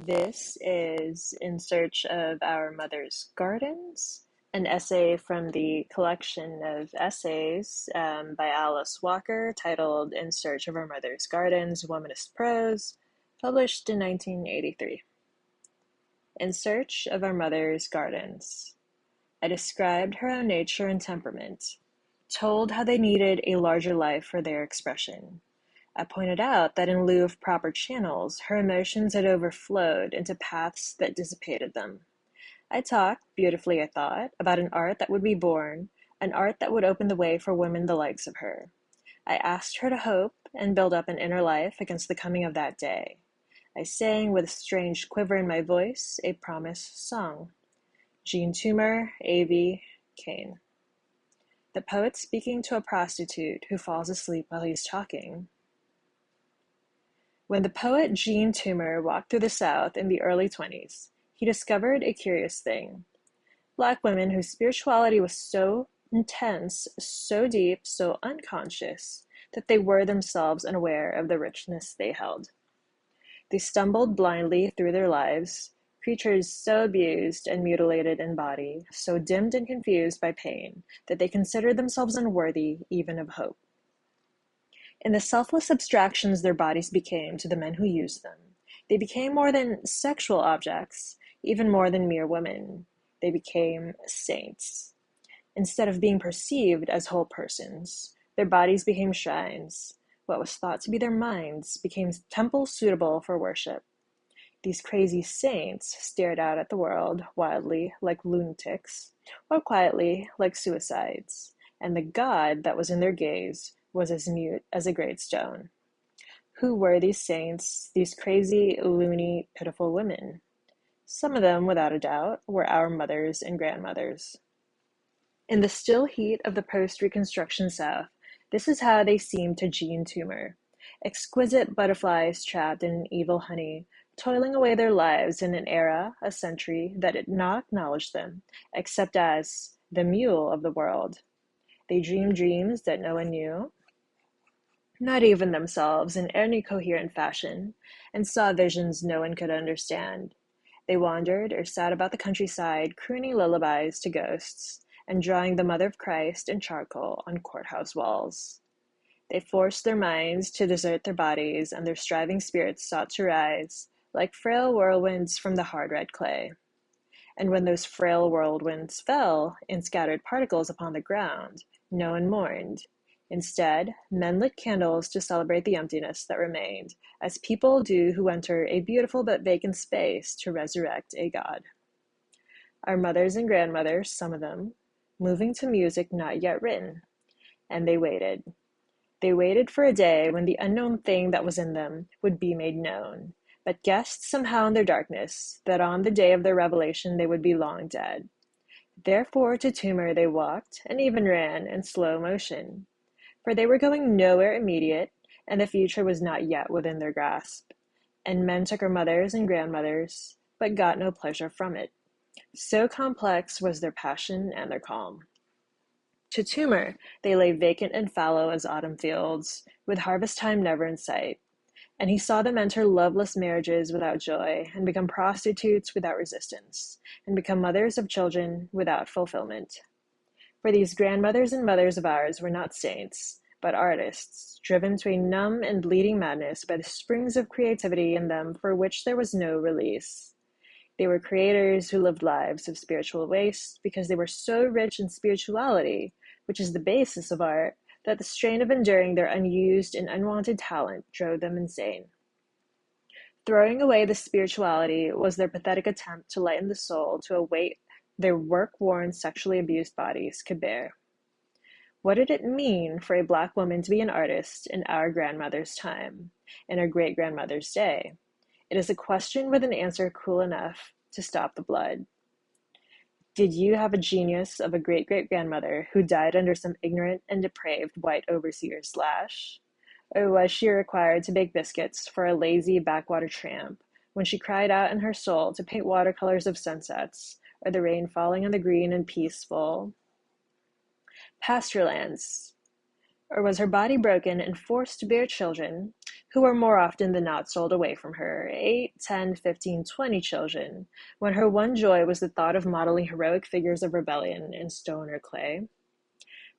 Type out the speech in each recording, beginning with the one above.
This is In Search of Our Mother's Gardens, an essay from the collection of essays by Alice Walker titled In Search of Our Mother's Gardens, Womanist Prose, published in 1983. In Search of Our Mother's Gardens. I described her own nature and temperament, told how they needed a larger life for their expression. I pointed out that in lieu of proper channels, her emotions had overflowed into paths that dissipated them. I talked, beautifully I thought, about an art that would be born, an art that would open the way for women the likes of her. I asked her to hope and build up an inner life against the coming of that day. I sang with a strange quiver in my voice a promise song. Jean Toomer, A.V. Kane. The poet speaking to a prostitute who falls asleep while he's talking. When the poet Jean Toomer walked through the South in the early 20s, he discovered a curious thing. Black women whose spirituality was so intense, so deep, so unconscious, that they were themselves unaware of the richness they held. They stumbled blindly through their lives, creatures so abused and mutilated in body, so dimmed and confused by pain, that they considered themselves unworthy even of hope. In the selfless abstractions their bodies became to the men who used them, they became more than sexual objects, even more than mere women. They became saints. Instead of being perceived as whole persons, their bodies became shrines. What was thought to be their minds became temples suitable for worship. These crazy saints stared out at the world wildly like lunatics, or quietly like suicides, and the God that was in their gaze was as mute as a great stone. Who were these saints, these crazy, loony, pitiful women? Some of them, without a doubt, were our mothers and grandmothers. In the still heat of the post-Reconstruction South, this is how they seemed to Jean Toomer. Exquisite butterflies trapped in an evil honey, toiling away their lives in an era, a century, that did not acknowledge them, except as the mule of the world. They dreamed dreams that no one knew, not even themselves in any coherent fashion, and saw visions no one could understand. They wandered or sat about the countryside, crooning lullabies to ghosts, and drawing the Mother of Christ in charcoal on courthouse walls. They forced their minds to desert their bodies, and their striving spirits sought to rise, like frail whirlwinds from the hard red clay. And when those frail whirlwinds fell in scattered particles upon the ground, no one mourned. Instead, men lit candles to celebrate the emptiness that remained, as people do who enter a beautiful but vacant space to resurrect a god. Our mothers and grandmothers, some of them, moving to music not yet written, and they waited. They waited for a day when the unknown thing that was in them would be made known, but guessed somehow in their darkness that on the day of their revelation they would be long dead. Therefore to Toomer they walked, and even ran, in slow motion. For they were going nowhere immediate, and the future was not yet within their grasp. And men took our mothers and grandmothers, but got no pleasure from it. So complex was their passion and their calm. To Toomer, they lay vacant and fallow as autumn fields, with harvest time never in sight. And he saw them enter loveless marriages without joy, and become prostitutes without resistance, and become mothers of children without fulfillment. For these grandmothers and mothers of ours were not saints, but artists, driven to a numb and bleeding madness by the springs of creativity in them for which there was no release. They were creators who lived lives of spiritual waste because they were so rich in spirituality, which is the basis of art, that the strain of enduring their unused and unwanted talent drove them insane. Throwing away the spirituality was their pathetic attempt to lighten the soul to a weight their work-worn, sexually abused bodies could bear. What did it mean for a Black woman to be an artist in our grandmother's time, in our great-grandmother's day? It is a question with an answer cool enough to stop the blood. Did you have a genius of a great-great-grandmother who died under some ignorant and depraved white overseer's lash? Or was she required to bake biscuits for a lazy backwater tramp when she cried out in her soul to paint watercolors of sunsets, or the rain falling on the green and peaceful pasture lands Or was her body broken and forced to bear children, who were more often than not sold away from her, 8, 10, 15, 20 children, when her one joy was the thought of modeling heroic figures of rebellion in stone or clay?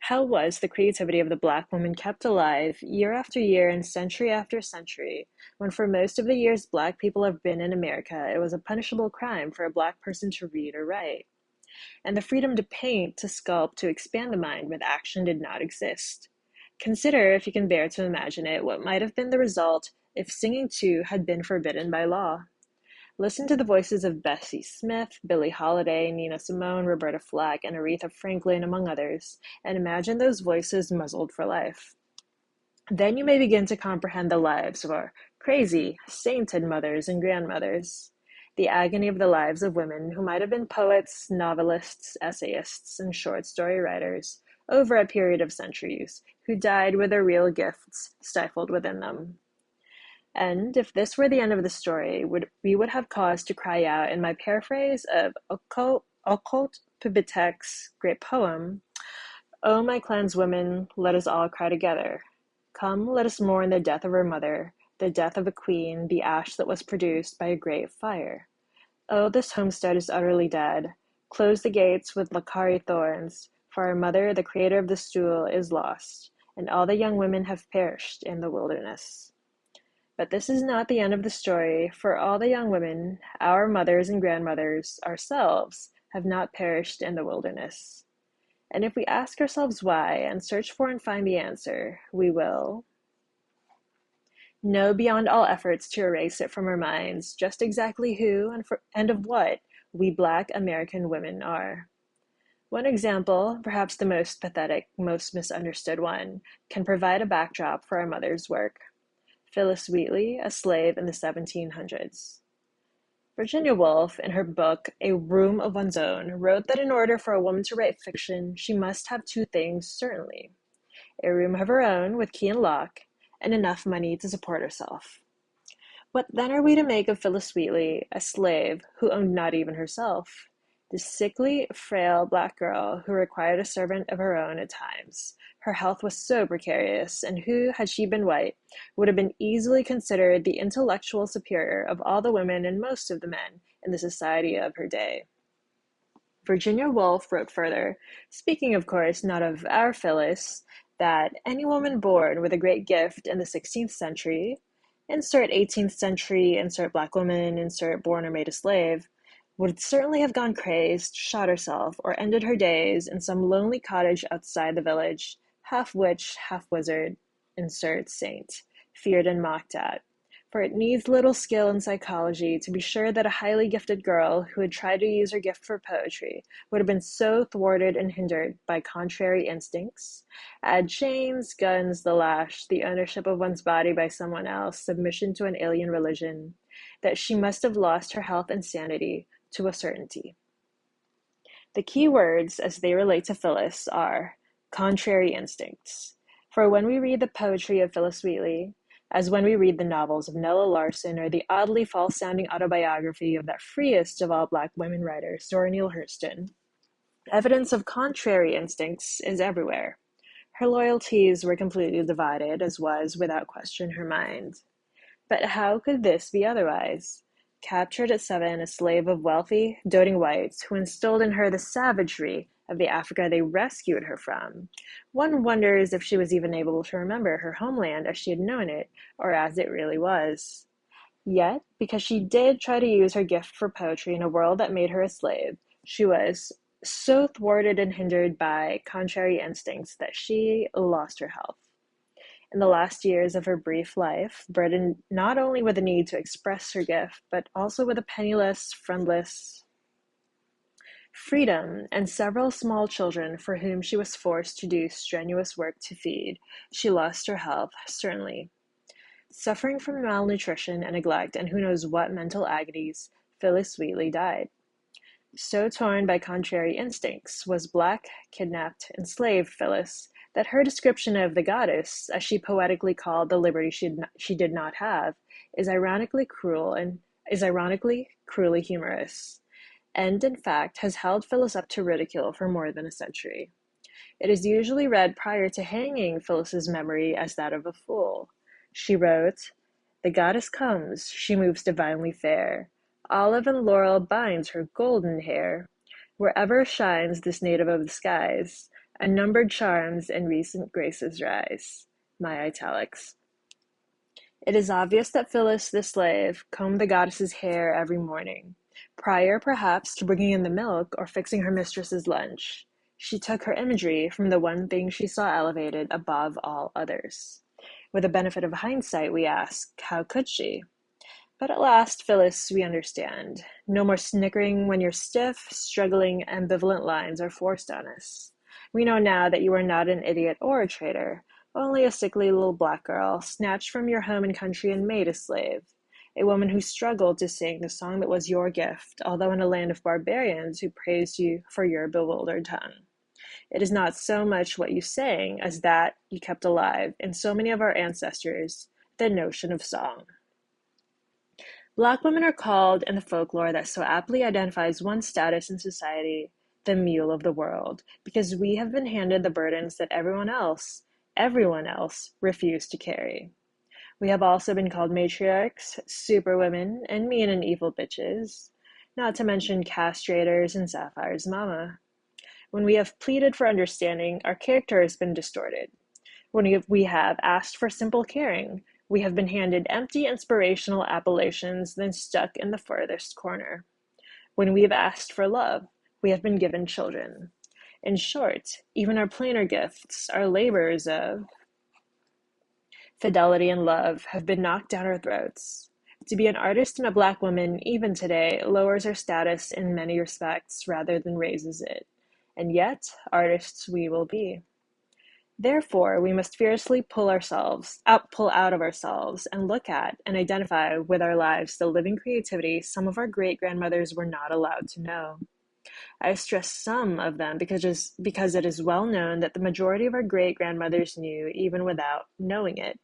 How was the creativity of the Black woman kept alive year after year and century after century, when for most of the years Black people have been in America, it was a punishable crime for a Black person to read or write? And the freedom to paint, to sculpt, to expand the mind with action did not exist. Consider, if you can bear to imagine it, what might have been the result if singing too had been forbidden by law. Listen to the voices of Bessie Smith, Billie Holiday, Nina Simone, Roberta Flack, and Aretha Franklin, among others, and imagine those voices muzzled for life. Then you may begin to comprehend the lives of our crazy, sainted mothers and grandmothers, the agony of the lives of women who might have been poets, novelists, essayists, and short story writers over a period of centuries, who died with their real gifts stifled within them. And if this were the end of the story, we would have cause to cry out in my paraphrase of Occult Pibitek's great poem, O my clanswomen, let us all cry together. Come, let us mourn the death of our mother, the death of a queen, the ash that was produced by a great fire. Oh, this homestead is utterly dead. Close the gates with Lakari thorns, for our mother, the creator of the stool, is lost, and all the young women have perished in the wilderness. But this is not the end of the story, for all the young women, our mothers and grandmothers, ourselves, have not perished in the wilderness. And if we ask ourselves why and search for and find the answer, we will know beyond all efforts to erase it from our minds just exactly who and of what we Black American women are. One example, perhaps the most pathetic, most misunderstood one, can provide a backdrop for our mother's work. Phyllis Wheatley, a slave in the 1700s. Virginia Woolf, in her book A Room of One's Own, wrote that in order for a woman to write fiction, she must have two things certainly: a room of her own with key and lock, and enough money to support herself. What then are we to make of Phyllis Wheatley, a slave who owned not even herself? The sickly, frail Black girl who required a servant of her own at times. Her health was so precarious, and who, had she been white, would have been easily considered the intellectual superior of all the women and most of the men in the society of her day. Virginia Woolf wrote further, speaking of course not of our Phyllis, that any woman born with a great gift in the 16th century, insert 18th century, insert Black woman, insert born or made a slave, would certainly have gone crazed, shot herself, or ended her days in some lonely cottage outside the village, half witch, half wizard, insert saint, feared and mocked at. For it needs little skill in psychology to be sure that a highly gifted girl who had tried to use her gift for poetry would have been so thwarted and hindered by contrary instincts. Add chains, guns, the lash, the ownership of one's body by someone else, submission to an alien religion, that she must have lost her health and sanity to a certainty. The key words, as they relate to Phyllis, are contrary instincts. For when we read the poetry of Phyllis Wheatley, as when we read the novels of Nella Larson or the oddly false-sounding autobiography of that freest of all Black women writers, Zora Neale Hurston, evidence of contrary instincts is everywhere. Her loyalties were completely divided, as was, without question, her mind. But how could this be otherwise? Captured at 7, a slave of wealthy, doting whites who instilled in her the savagery of the Africa they rescued her from, one wonders if she was even able to remember her homeland as she had known it, or as it really was. Yet, because she did try to use her gift for poetry in a world that made her a slave, she was so thwarted and hindered by contrary instincts that she lost her health. In the last years of her brief life, burdened not only with the need to express her gift, but also with a penniless, friendless freedom and several small children for whom she was forced to do strenuous work to feed, she lost her health, certainly. Suffering from malnutrition and neglect and who knows what mental agonies, Phyllis Wheatley died. So torn by contrary instincts was Black, kidnapped, enslaved Phyllis that her description of the goddess, as she poetically called the liberty she did not have, is ironically cruelly humorous, and in fact has held Phyllis up to ridicule for more than a century. It is usually read prior to hanging Phyllis's memory as that of a fool. She wrote, "The goddess comes, she moves divinely fair. Olive and laurel binds her golden hair. Wherever shines this native of the skies, unnumbered charms and recent graces rise." My italics. It is obvious that Phyllis, the slave, combed the goddess's hair every morning, prior perhaps to bringing in the milk or fixing her mistress's lunch. She took her imagery from the one thing she saw elevated above all others. With the benefit of hindsight, we ask, how could she? But at last, Phyllis, we understand. No more snickering when your stiff, struggling, ambivalent lines are forced on us. We know now that you are not an idiot or a traitor, only a sickly little black girl, snatched from your home and country and made a slave. A woman who struggled to sing the song that was your gift, although in a land of barbarians who praised you for your bewildered tongue. It is not so much what you sang as that you kept alive in so many of our ancestors, the notion of song. Black women are called, in the folklore that so aptly identifies one status in society, the mule of the world, because we have been handed the burdens that everyone else, refused to carry. We have also been called matriarchs, superwomen, and mean and evil bitches, not to mention castrators and Sapphire's mama. When we have pleaded for understanding, our character has been distorted. When we have asked for simple caring, we have been handed empty inspirational appellations, then stuck in the furthest corner. When we have asked for love, we have been given children. In short, even our plainer gifts, our labors of fidelity and love, have been knocked down our throats. To be an artist and a Black woman, even today, lowers our status in many respects rather than raises it. And yet, artists we will be. Therefore, we must fiercely pull out of ourselves and look at and identify with our lives the living creativity some of our great-grandmothers were not allowed to know. I stress some of them because it is well known that the majority of our great-grandmothers knew, even without knowing it,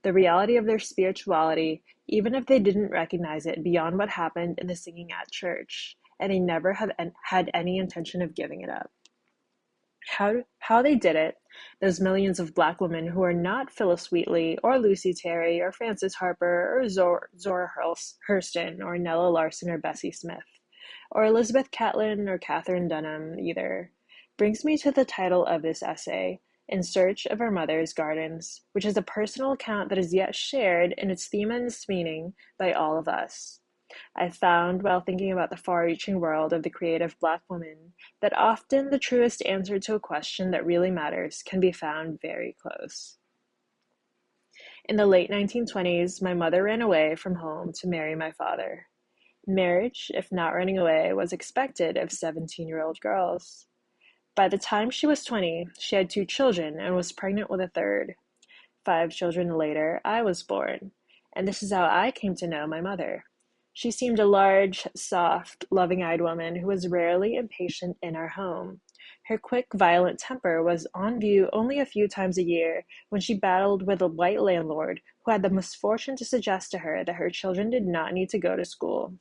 the reality of their spirituality, even if they didn't recognize it beyond what happened in the singing at church, and they never have had any intention of giving it up. How they did it, those millions of Black women who are not Phyllis Wheatley or Lucy Terry or Frances Harper or Zora Hurston or Nella Larson or Bessie Smith or Elizabeth Catlin or Catherine Dunham either, brings me to the title of this essay, In Search of Our Mother's Gardens, which is a personal account that is yet shared in its theme and its meaning by all of us. I found, while thinking about the far-reaching world of the creative Black woman, that often the truest answer to a question that really matters can be found very close. In the late 1920s, my mother ran away from home to marry my father. Marriage, if not running away, was expected of 17-year-old girls. By the time she was 20, she had 2 children and was pregnant with a third. 5 children later, I was born, and this is how I came to know my mother. She seemed a large, soft, loving-eyed woman who was rarely impatient in our home. Her quick, violent temper was on view only a few times a year when she battled with a white landlord who had the misfortune to suggest to her that her children did not need to go to school.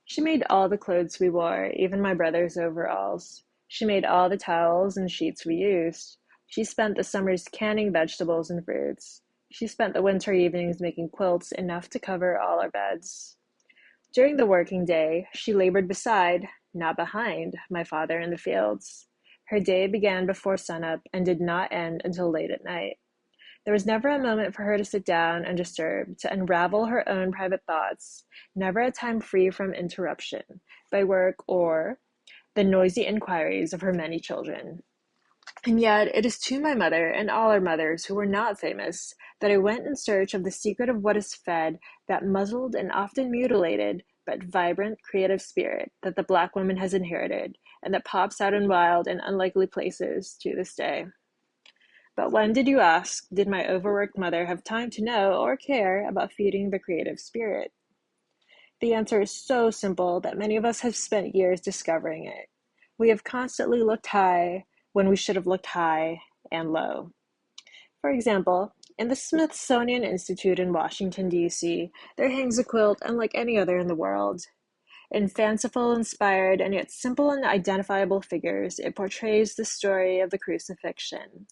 She made all the clothes we wore, even my brother's overalls. She made all the towels and sheets we used. She spent the summers canning vegetables and fruits. She spent the winter evenings making quilts enough to cover all our beds. During the working day, she labored beside, not behind, my father in the fields. Her day began before sunup and did not end until late at night. There was never a moment for her to sit down undisturbed, to unravel her own private thoughts, never a time free from interruption by work or the noisy inquiries of her many children. And yet it is to my mother and all our mothers who were not famous that I went in search of the secret of what is fed that muzzled and often mutilated but vibrant creative spirit that the Black woman has inherited and that pops out in wild and unlikely places to this day. But when, did you ask, did my overworked mother have time to know or care about feeding the creative spirit? The answer is so simple that many of us have spent years discovering it. We have constantly looked high when we should have looked high and low. For example, in the Smithsonian Institute in Washington, D.C., there hangs a quilt unlike any other in the world. In fanciful, inspired, and yet simple and identifiable figures, it portrays the story of the crucifixion.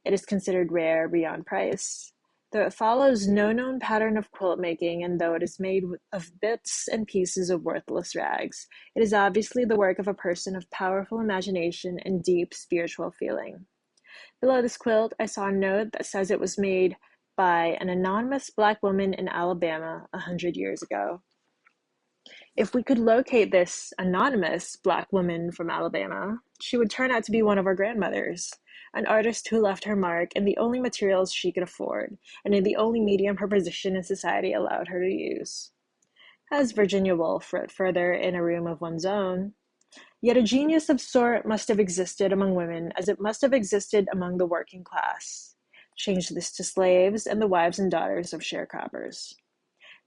It is considered rare beyond price. Though it follows no known pattern of quilt making, and though it is made of bits and pieces of worthless rags, it is obviously the work of a person of powerful imagination and deep spiritual feeling. Below this quilt, I saw a note that says it was made by an anonymous Black woman in Alabama 100 years ago. If we could locate this anonymous Black woman from Alabama, she would turn out to be one of our grandmothers, an artist who left her mark in the only materials she could afford, and in the only medium her position in society allowed her to use. As Virginia Woolf wrote further in A Room of One's Own, yet a genius of sort must have existed among women as it must have existed among the working class. Change this to slaves and the wives and daughters of sharecroppers.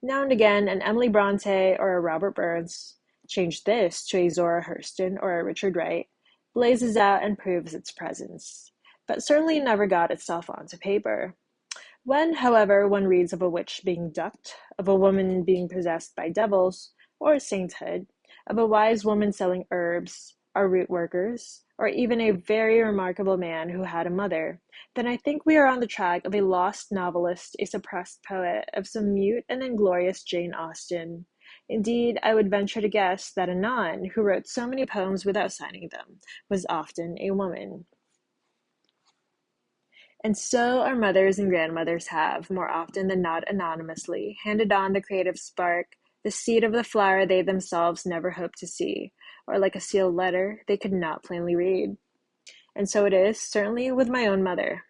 Now and again, an Emily Bronte or a Robert Burns, change this to a Zora Hurston or a Richard Wright, blazes out and proves its presence, but certainly never got itself onto paper. When, however, one reads of a witch being ducked, of a woman being possessed by devils, or sainthood, of a wise woman selling herbs, or root workers, or even a very remarkable man who had a mother, then I think we are on the track of a lost novelist, a suppressed poet, of some mute and inglorious Jane Austen. Indeed, I would venture to guess that a nun, who wrote so many poems without signing them, was often a woman. And so our mothers and grandmothers have, more often than not anonymously, handed on the creative spark, the seed of the flower they themselves never hoped to see, or like a sealed letter they could not plainly read. And so it is, certainly, with my own mother.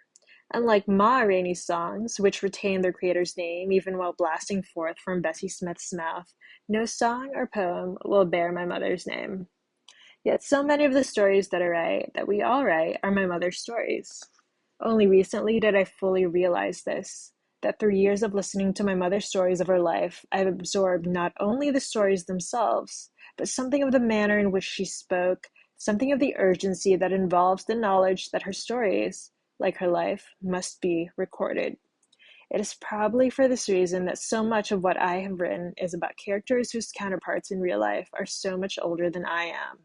Unlike Ma Rainey's songs, which retain their creator's name even while blasting forth from Bessie Smith's mouth, no song or poem will bear my mother's name. Yet so many of the stories that I write, that we all write, are my mother's stories. Only recently did I fully realize this, that through years of listening to my mother's stories of her life, I have absorbed not only the stories themselves, but something of the manner in which she spoke, something of the urgency that involves the knowledge that her stories, like her life, must be recorded. It is probably for this reason that so much of what I have written is about characters whose counterparts in real life are so much older than I am.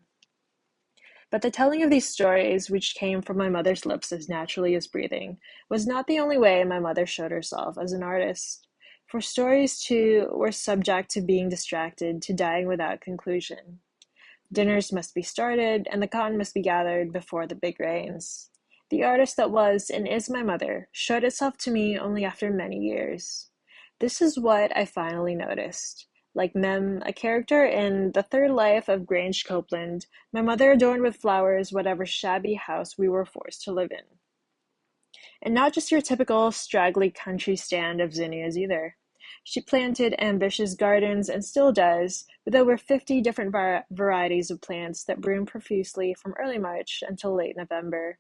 But the telling of these stories, which came from my mother's lips as naturally as breathing, was not the only way my mother showed herself as an artist. For stories, too, were subject to being distracted, to dying without conclusion. Dinners must be started, and the cotton must be gathered before the big rains. The artist that was and is my mother showed itself to me only after many years. This is what I finally noticed. Like Mem, a character in The Third Life of Grange Copeland, my mother adorned with flowers whatever shabby house we were forced to live in. And not just your typical straggly country stand of zinnias either. She planted ambitious gardens and still does, with over 50 different varieties of plants that bloom profusely from early March until late November.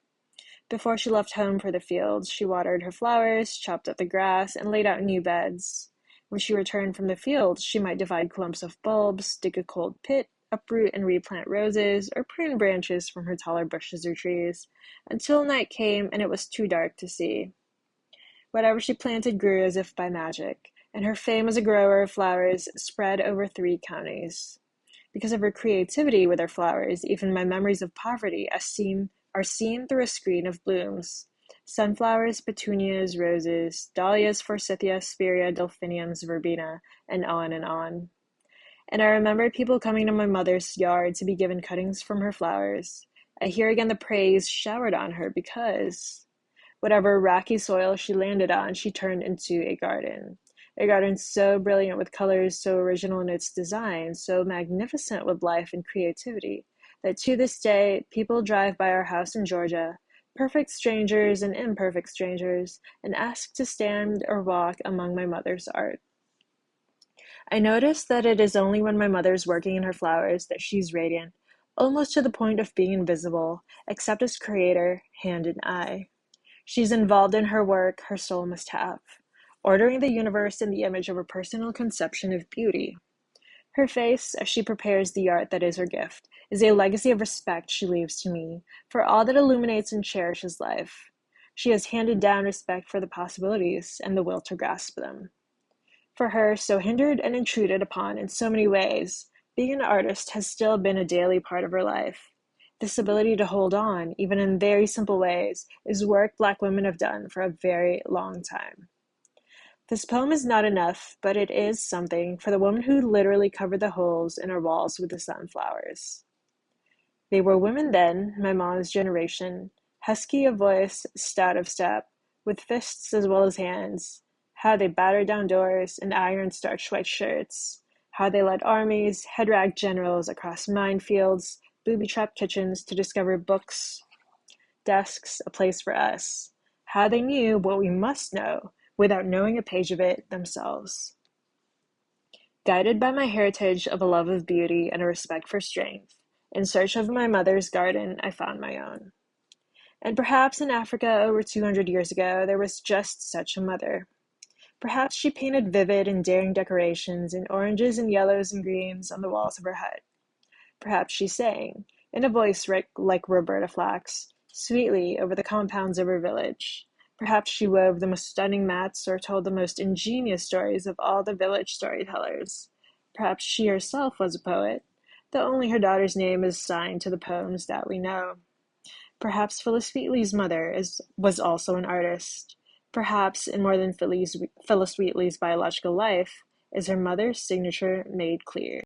Before she left home for the fields, she watered her flowers, chopped up the grass, and laid out new beds. When she returned from the fields, she might divide clumps of bulbs, dig a cold pit, uproot and replant roses, or prune branches from her taller bushes or trees, until night came and it was too dark to see. Whatever she planted grew as if by magic, and her fame as a grower of flowers spread over 3 counties. Because of her creativity with her flowers, even my memories of poverty are seen through a screen of blooms. Sunflowers, petunias, roses, dahlias, forsythia, spirea, delphiniums, verbena, and on and on. And I remember people coming to my mother's yard to be given cuttings from her flowers. I hear again the praise showered on her because whatever rocky soil she landed on, she turned into a garden. A garden so brilliant with colors, so original in its design, so magnificent with life and creativity, that to this day, people drive by our house in Georgia, perfect strangers and imperfect strangers, and ask to stand or walk among my mother's art. I notice that it is only when my mother is working in her flowers that she's radiant, almost to the point of being invisible, except as creator, hand and eye. She's involved in her work her soul must have, ordering the universe in the image of her personal conception of beauty. Her face, as she prepares the art that is her gift, is a legacy of respect she leaves to me for all that illuminates and cherishes life. She has handed down respect for the possibilities and the will to grasp them. For her, so hindered and intruded upon in so many ways, Being an artist has still been a daily part of her life. This ability to hold on, even in very simple ways, is work Black women have done for a very long time. This poem is not enough, but it is something for the woman who literally covered the holes in our walls with the sunflowers. They were women then, my mom's generation, husky of voice, stout of step, with fists as well as hands. How they battered down doors in iron starched white shirts. How they led armies, head-ragged generals across minefields, booby-trapped kitchens to discover books, desks, a place for us. How they knew what we must know without knowing a page of it themselves. Guided by my heritage of a love of beauty and a respect for strength, in search of my mother's garden, I found my own. And perhaps in Africa over 200 years ago, there was just such a mother. Perhaps she painted vivid and daring decorations in oranges and yellows and greens on the walls of her hut. Perhaps she sang, in a voice like Roberta Flack's, sweetly over the compounds of her village. Perhaps she wove the most stunning mats or told the most ingenious stories of all the village storytellers. Perhaps she herself was a poet, though only her daughter's name is signed to the poems that we know. Perhaps Phyllis Wheatley's mother was also an artist. Perhaps, in more than Phyllis Wheatley's biological life, is her mother's signature made clear.